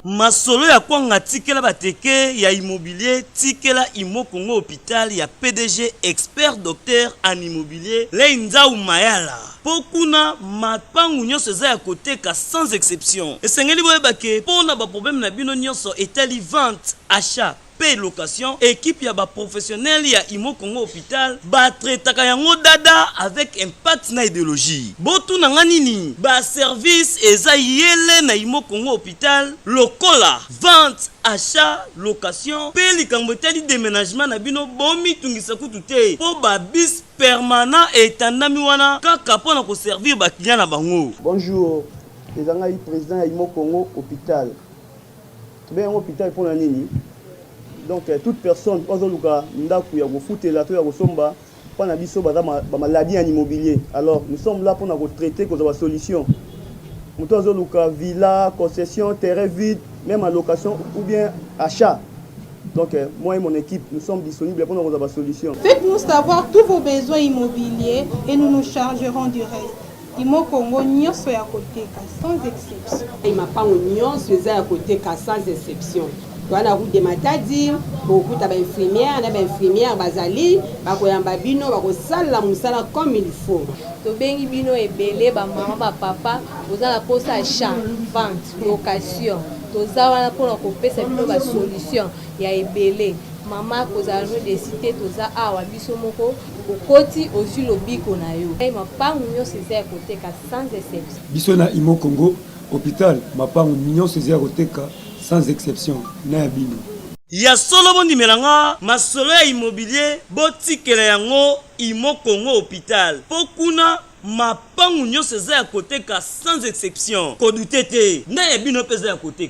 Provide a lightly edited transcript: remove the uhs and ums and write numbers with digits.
masolo ya kwanga tikela bateke ya immobilier tikela Imo Congo hôpital ya PDG expert docteur en immobilier Leinzau Mayala. Pokuna mapangu nyonso eza ya koteka sans exception. Esengeli boyebake pona ba problème na bino nyonso etali vente, achat, paie location, équipe ya ba professionnel ya Imo Congo hôpital ba traitaka yango dada avec impact na idéologie. Botu na nganini ba service eza yele na Imo Congo hôpital lokola vente, achat, location, paie likambo etali déménagement na bino bomi tungisa kutu te po ba bis permanent etandami wana kaka pona ko servir ba client na bango. Bonjour, les angai président ya Imo Congo hôpital. Bien hôpital pour la nini. Donc toute personne ozoluka ndaku ya kofutela to ya kosomba pana biso baza ba maladie en immobilier. Alors nous sommes là pour nous traiter cause de solution. Nous ozoluka villa, concession, terrain vide, même en location ou bien achat. Donc moi et mon équipe nous sommes disponibles pour nous avoir solution. Faites-nous savoir tous vos besoins immobiliers et nous nous chargerons du reste. Imo Congo nyonso ya koteka sans exception. Mapango nyonso eza ya koteka sans exception. Wana route de Matadi, beaucoup d'infirmières, d'infirmières bazali, bakoyamba bino, bakosala musala comme il faut. Tobengi bino ebele ba maman ba papa, ozala posa achat, vente, location. Toza wana pona kopesa bino ba solution ya ebele. Mama kozala de cité toza awa biso moko okoti ozu lobiko na yo. Mapango nyonso eza koteka sans exception. Biso na Imo Congo hôpital, mapango nyonso eza koteka sans exception na bino. Ya solo bondi melanga masolo ya immobilier botikela yango Imo Congo hôpital. Pokuna mapangu nyonso eza ya koteka sans exception. Kodutete na ya bino peza ya koteka.